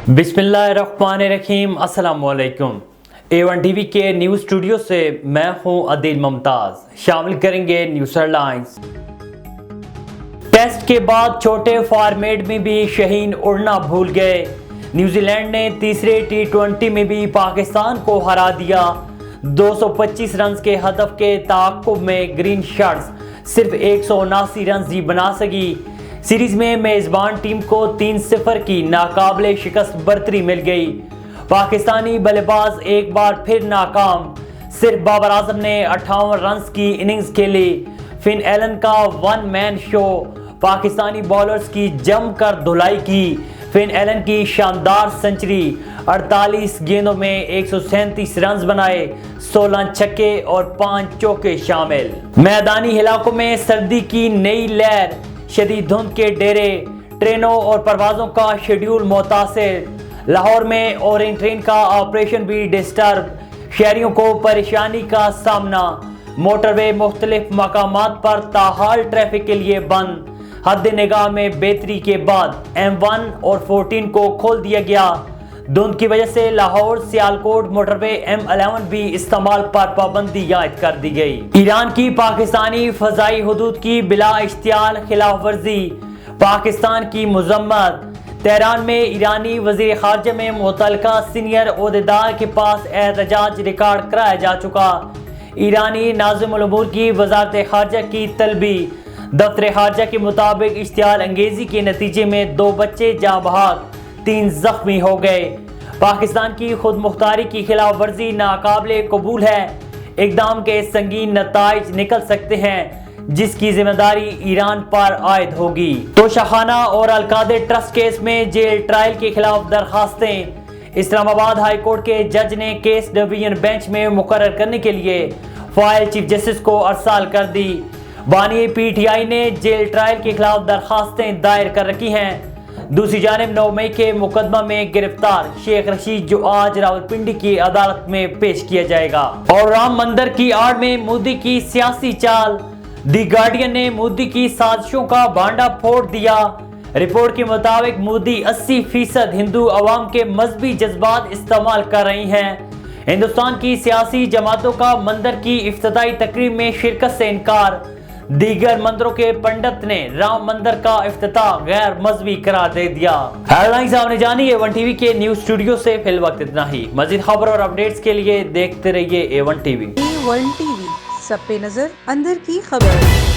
बिस्मिल्लाहिर्रहमानिर्रहीम, अस्सलाम वालेकुम। A1 टीवी के न्यूज़ स्टूडियो से मैं हूं अदील मुमताज़। शामिल करेंगे न्यूज़ हेडलाइंस। टेस्ट के बाद छोटे फॉर्मेट में भी शहीन उड़ना भूल गए। न्यूजीलैंड ने तीसरे T20 में भी पाकिस्तान को हरा दिया। 225 रन के हदफ के ताक़ुब में ग्रीन शर्ट्स सिर्फ 179 रन ही बना सकी। सीरीज में मेज़बान टीम को 3-0 की नाकाबिले शिकस्त बरतरी मिल गई। पाकिस्तानी बल्लेबाज एक बार फिर नाकाम। सिर्फ बाबर आजम ने 58 रन की इनिंग्स खेली। फिन एलन का one man show. Pakistani bowlers की जमकर धुलाई की। फिन एलन की शानदार सेंचुरी। 48 गेंदों में 137 रन बनाए। 16 छक्के और 5 चौके शामिल। मैदानी इलाकों में सर्दी की नई लहर। शदीद धुंध के डेरे, ट्रेनों और परवाज़ों का शेड्यूल मुतासिर। लाहौर में ऑरेंज ट्रेन का ऑपरेशन भी डिस्टर्ब। शहरियों को परेशानी का सामना। मोटरवे मुख्तलिफ मकामात पर ताहाल ट्रैफिक के लिए बंद। हद निगाह में बेहतरी के बाद M1 और 14 को खोल दिया गया। धुंध की वजह से लाहौर सियालकोट मोटरवे M11 भी इस्तेमाल पर पाबंदी आयद कर दी गई। ईरान की पाकिस्तानी फजाई हुदूद की बिला इख्तियार खिलाफ वर्जी। पाकिस्तान की मजम्मत। तेहरान में ईरानी वज़ीर ख़ारजा में मुतल्लिका सीनियर ओहदेदार के पास एहतजाज रिकॉर्ड कराया जा चुका। ईरानी नाज़िमुल उमूर की वज़ारत ख़ारजा की तलबी। दफ्तर ख़ारजा के मुताबिक इश्तियाल अंगेज़ी के नतीजे में 2 बच्चे जाँ बहक, 3 जख्मी हो गए। पाकिस्तान की खुद मुख्तारी की खिलाफ वर्जी नाकाबिले कबूल है। इक़दाम के संगीन नताइज निकल सकते हैं जिसकी जिम्मेदारी ईरान पर आयद होगी। तोशाखाना और अलकादे ट्रस्ट केस में जेल ट्रायल के खिलाफ दरखास्तें। इस्लामाबाद हाई कोर्ट के जज ने केस डिवीजन बेंच में मुकर्रर करने के लिए फाइल चीफ जस्टिस को अरसाल कर दी। बानी PTI ने जेल ट्रायल के खिलाफ दरखास्तें दायर कर रखी हैं। दूसरी जानिब 9 मई के मुकदमा में गिरफ्तार शेख रशीद जो आज रावलपिंडी की अदालत में पेश किया जाएगा। और राम मंदिर की आड़ में मोदी की सियासी चाल। दी गार्डियन ने मोदी की साजिशों का भांडा फोड़ दिया। रिपोर्ट के मुताबिक मोदी 80% हिंदू अवाम के मजहबी जज्बात इस्तेमाल कर रही हैं। हिंदुस्तान की सियासी जमातों का मंदिर की इफ्तिताई तकरीब में शिरकत से इनकार। दीगर मंदिरों के पंडित ने राम मंदिर का इफ्तिताह गैर मजहबी करार दे दिया। हेडलाइंस आपने जानी A1 टीवी के न्यूज़ स्टूडियो से फिल वक्त इतना ही। मज़ीद खबर और अपडेट्स के लिए देखते रहिए A1 टीवी। A1 टीवी, सब पे नजर, अंदर की खबर।